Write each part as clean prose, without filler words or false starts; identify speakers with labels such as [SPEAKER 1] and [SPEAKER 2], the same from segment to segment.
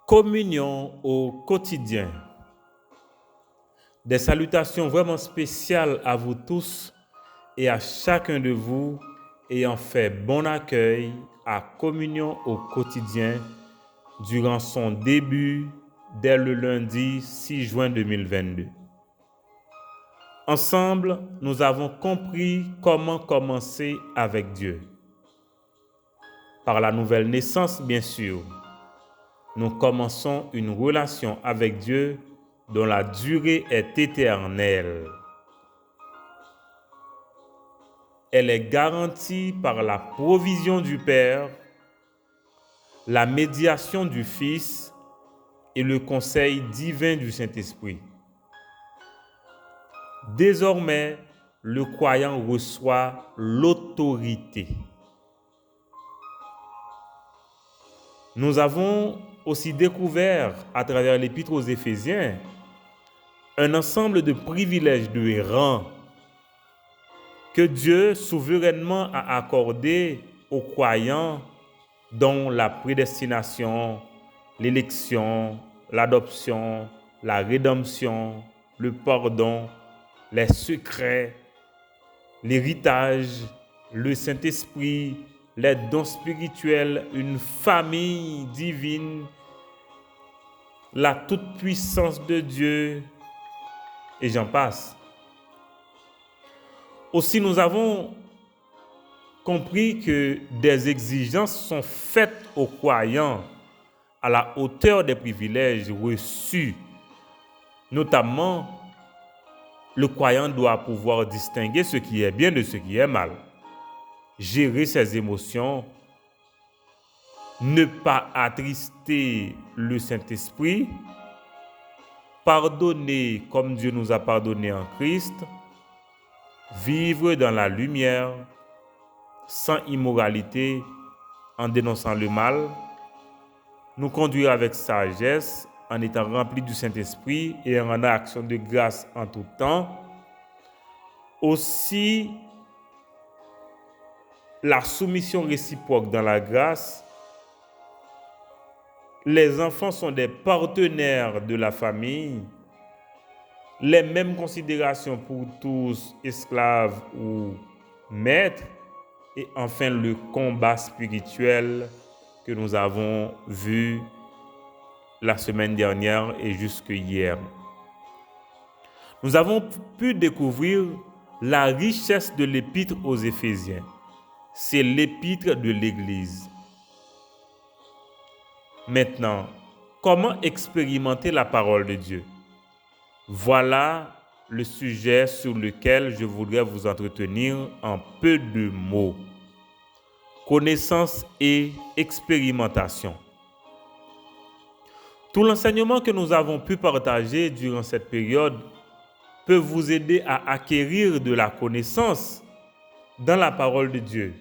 [SPEAKER 1] Communion au quotidien. Des salutations vraiment spéciales à vous tous et à chacun de vous ayant fait bon accueil à Communion au quotidien durant son début dès le lundi 6 juin 2022. Ensemble, nous avons compris comment commencer avec Dieu. Par la nouvelle naissance, bien sûr. Nous commençons une relation avec Dieu dont la durée est éternelle. Elle est garantie par la provision du Père, la médiation du Fils et le conseil divin du Saint-Esprit. Désormais, le croyant reçoit l'autorité. Nous avons aussi découvert à travers l'Épître aux Éphésiens un ensemble de privilèges de rang que Dieu souverainement a accordé aux croyants, dont la prédestination, l'élection, l'adoption, la rédemption, le pardon, les secrets, l'héritage, le Saint-Esprit, les dons spirituels, une famille divine, la toute-puissance de Dieu, et j'en passe. Aussi, nous avons compris que des exigences sont faites aux croyants à la hauteur des privilèges reçus. Notamment, le croyant doit pouvoir distinguer ce qui est bien de ce qui est mal, gérer ses émotions, ne pas attrister le Saint-Esprit, pardonner comme Dieu nous a pardonné en Christ, vivre dans la lumière, sans immoralité, en dénonçant le mal, nous conduire avec sagesse, en étant remplis du Saint-Esprit et en rendant action de grâce en tout temps. Aussi, la soumission réciproque dans la grâce. Les enfants sont des partenaires de la famille. Les mêmes considérations pour tous, esclaves ou maîtres. Et enfin, le combat spirituel que nous avons vu la semaine dernière et jusque hier. Nous avons pu découvrir la richesse de l'épître aux Éphésiens. C'est l'épître de l'Église. Maintenant, comment expérimenter la parole de Dieu? Voilà le sujet sur lequel je voudrais vous entretenir en peu de mots. Connaissance et expérimentation. Tout l'enseignement que nous avons pu partager durant cette période peut vous aider à acquérir de la connaissance dans la parole de Dieu.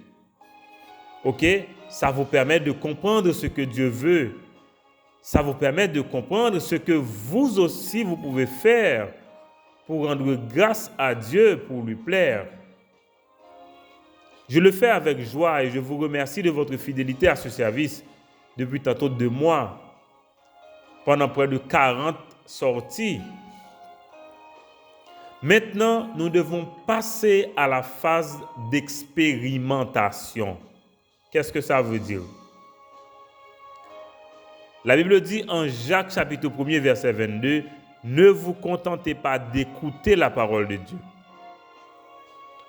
[SPEAKER 1] Ok? Ça vous permet de comprendre ce que Dieu veut. Ça vous permet de comprendre ce que vous aussi vous pouvez faire pour rendre grâce à Dieu, pour lui plaire. Je le fais avec joie et je vous remercie de votre fidélité à ce service depuis tantôt 2 mois, pendant près de 40 sorties. Maintenant, nous devons passer à la phase d'expérimentation. Qu'est-ce que ça veut dire? La Bible dit en Jacques chapitre 1er verset 22, « Ne vous contentez pas d'écouter la parole de Dieu. »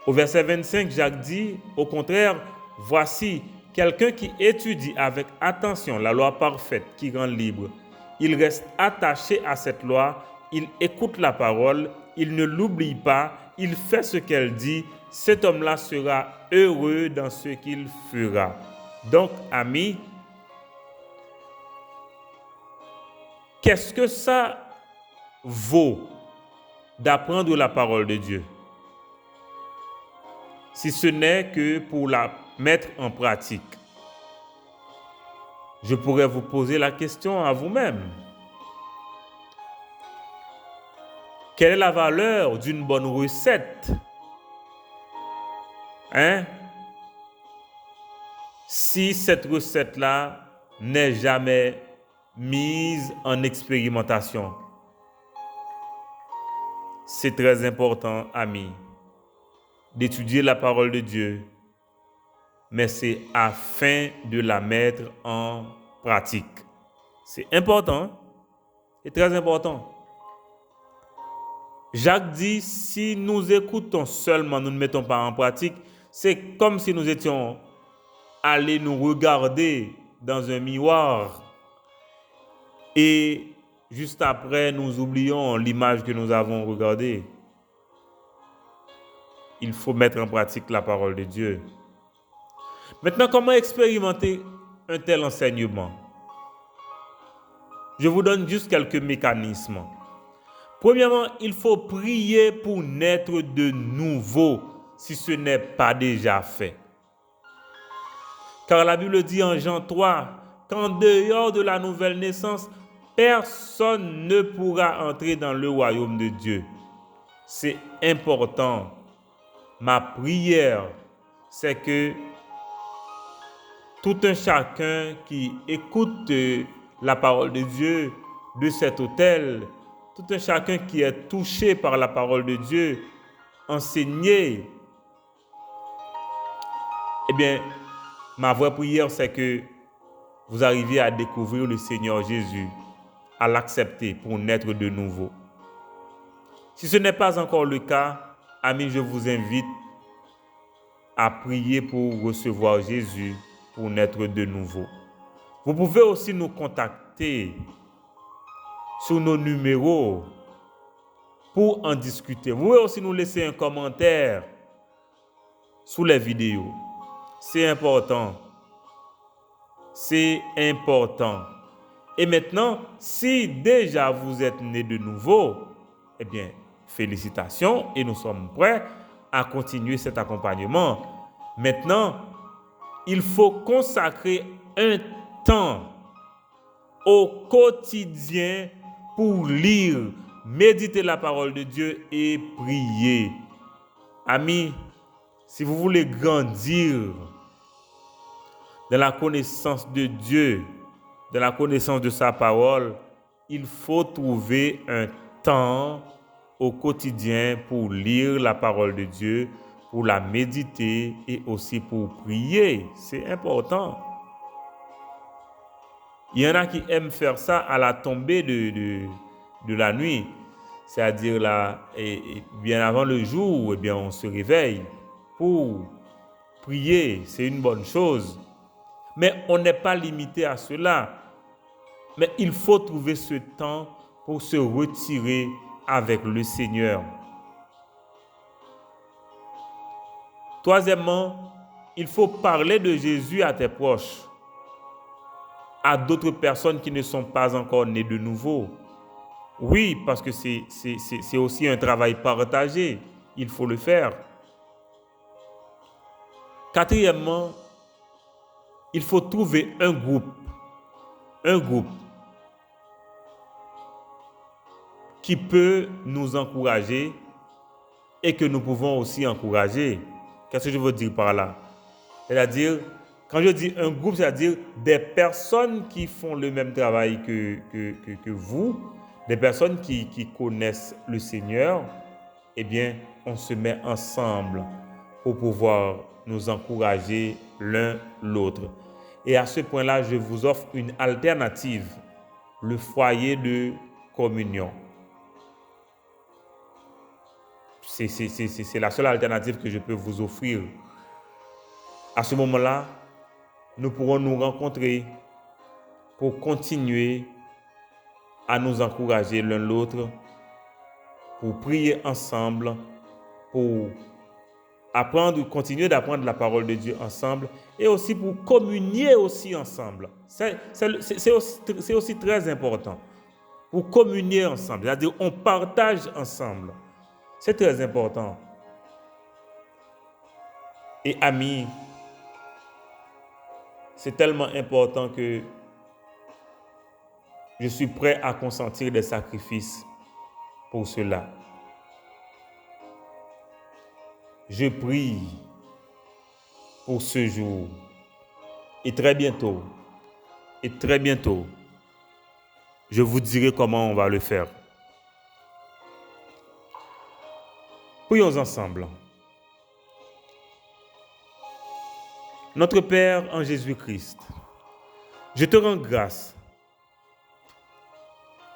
[SPEAKER 1] Au verset 25, Jacques dit, au contraire, « Voici, quelqu'un qui étudie avec attention la loi parfaite qui rend libre. Il reste attaché à cette loi, il écoute la parole, il ne l'oublie pas, il fait ce qu'elle dit. Cet homme-là sera heureux dans ce qu'il fera. » Donc, amis, qu'est-ce que ça vaut d'apprendre la parole de Dieu? Si ce n'est que pour la mettre en pratique. Je pourrais vous poser la question à vous-même. Quelle est la valeur d'une bonne recette? Si cette recette-là n'est jamais mise en expérimentation. C'est très important, amis, d'étudier la parole de Dieu, mais c'est afin de la mettre en pratique. C'est important, c'est très important. Jacques dit, si nous écoutons seulement, nous ne mettons pas en pratique, c'est comme si nous étions allés nous regarder dans un miroir et juste après, nous oublions l'image que nous avons regardée. Il faut mettre en pratique la parole de Dieu. Maintenant, comment expérimenter un tel enseignement? Je vous donne juste quelques mécanismes. Premièrement, il faut prier pour naître de nouveau, si ce n'est pas déjà fait. Car la Bible dit en Jean 3, qu'en dehors de la nouvelle naissance, personne ne pourra entrer dans le royaume de Dieu. C'est important. Ma prière, c'est que tout un chacun qui écoute la parole de Dieu de cet autel, tout un chacun qui est touché par la parole de Dieu, enseignée, eh bien, ma vraie prière, c'est que vous arriviez à découvrir le Seigneur Jésus, à l'accepter pour naître de nouveau. Si ce n'est pas encore le cas, amis, je vous invite à prier pour recevoir Jésus, pour naître de nouveau. Vous pouvez aussi nous contacter sur nos numéros pour en discuter. Vous pouvez aussi nous laisser un commentaire sous les vidéos. C'est important. C'est important. Et maintenant, si déjà vous êtes né de nouveau, eh bien, félicitations et nous sommes prêts à continuer cet accompagnement. Maintenant, il faut consacrer un temps au quotidien pour lire, méditer la parole de Dieu et prier. Amis, si vous voulez grandir dans la connaissance de Dieu, dans la connaissance de sa parole, il faut trouver un temps au quotidien pour lire la parole de Dieu, pour la méditer et aussi pour prier. C'est important. Il y en a qui aiment faire ça à la tombée de la nuit, c'est-à-dire là, et bien avant le jour, eh bien, on se réveille pour prier. C'est une bonne chose. Mais on n'est pas limité à cela. Mais il faut trouver ce temps pour se retirer avec le Seigneur. Troisièmement, il faut parler de Jésus à tes proches, à d'autres personnes qui ne sont pas encore nées de nouveau. Oui, parce que c'est aussi un travail partagé. Il faut le faire. Quatrièmement, il faut trouver un groupe qui peut nous encourager et que nous pouvons aussi encourager. Qu'est-ce que je veux dire par là? C'est-à-dire, quand je dis un groupe, c'est-à-dire des personnes qui font le même travail que vous, des personnes qui connaissent le Seigneur, eh bien, on se met ensemble pour pouvoir nous encourager l'un l'autre. Et à ce point-là, je vous offre une alternative, le foyer de communion. C'est la seule alternative que je peux vous offrir. À ce moment-là, nous pourrons nous rencontrer pour continuer à nous encourager l'un l'autre, pour prier ensemble, pour continuer d'apprendre la parole de Dieu ensemble et aussi pour communier aussi ensemble. C'est aussi très important. Pour communier ensemble, c'est-à-dire on partage ensemble. C'est très important. Et amis, c'est tellement important que je suis prêt à consentir des sacrifices pour cela. Je prie pour ce jour. Et très bientôt, Je vous dirai comment on va le faire. Prions ensemble. Notre Père en Jésus-Christ, je te rends grâce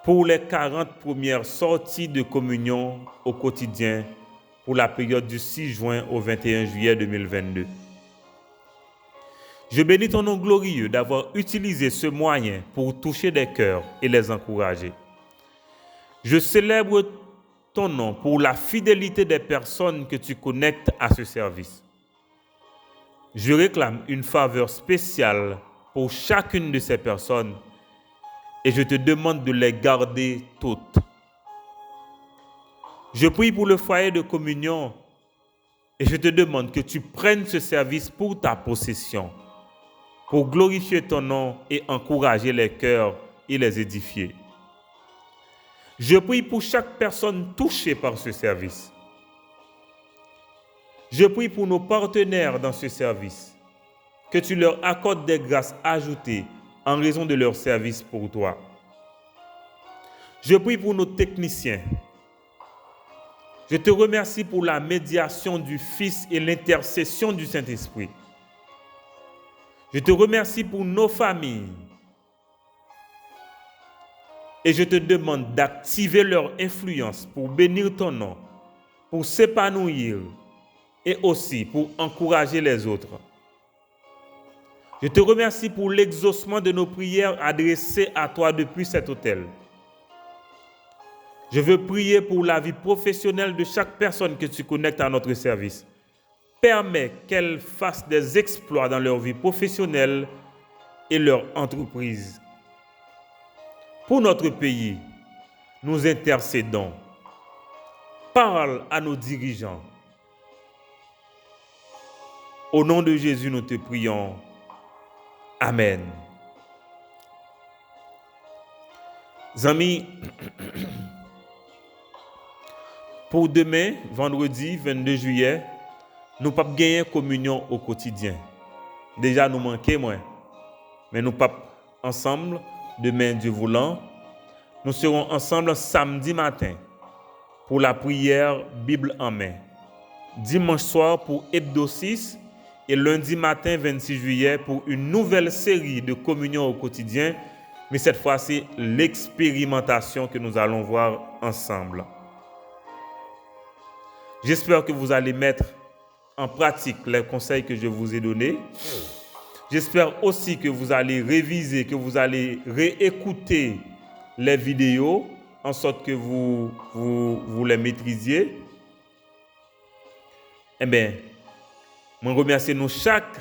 [SPEAKER 1] pour les 40 premières sorties de communion au quotidien pour la période du 6 juin au 21 juillet 2022. Je bénis ton nom glorieux d'avoir utilisé ce moyen pour toucher des cœurs et les encourager. Je célèbre ton nom pour la fidélité des personnes que tu connectes à ce service. Je réclame une faveur spéciale pour chacune de ces personnes et je te demande de les garder toutes. Je prie pour le foyer de communion et je te demande que tu prennes ce service pour ta possession, pour glorifier ton nom et encourager les cœurs et les édifier. Je prie pour chaque personne touchée par ce service. Je prie pour nos partenaires dans ce service, que tu leur accordes des grâces ajoutées en raison de leur service pour toi. Je prie pour nos techniciens. Je te remercie pour la médiation du Fils et l'intercession du Saint-Esprit. Je te remercie pour nos familles. Et je te demande d'activer leur influence pour bénir ton nom, pour s'épanouir et aussi pour encourager les autres. Je te remercie pour l'exaucement de nos prières adressées à toi depuis cet autel. Je veux prier pour la vie professionnelle de chaque personne que tu connectes à notre service. Permets qu'elles fassent des exploits dans leur vie professionnelle et leur entreprise. Pour notre pays, nous intercédons. Parle à nos dirigeants. Au nom de Jésus, nous te prions. Amen. Amis, pour demain, vendredi 22 juillet, nous ne pouvons pas gagner communion au quotidien. Déjà, nous manquons moins. Mais nous ne pouvons pas ensemble, demain, Dieu voulant. Nous serons ensemble samedi matin pour la prière Bible en main. Dimanche soir pour Hebdo 6 et lundi matin 26 juillet pour une nouvelle série de communion au quotidien. Mais cette fois, c'est l'expérimentation que nous allons voir ensemble. J'espère que vous allez mettre en pratique les conseils que je vous ai donnés. J'espère aussi que vous allez réviser, que vous allez réécouter les vidéos en sorte que vous les maîtrisiez. Eh bien, je remercie nous chaque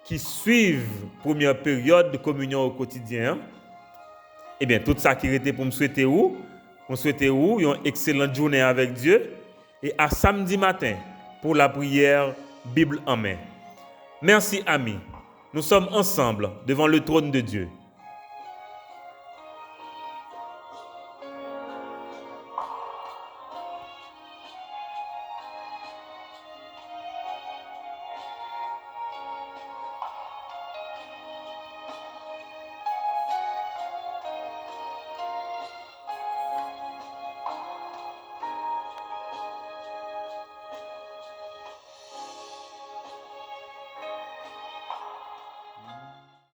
[SPEAKER 1] qui suivent première période de communion au quotidien. Eh bien, tout ça qui était pour me souhaiter une excellente journée avec Dieu et à samedi matin pour la prière Bible en main. Merci amis. Nous sommes ensemble devant le trône de Dieu.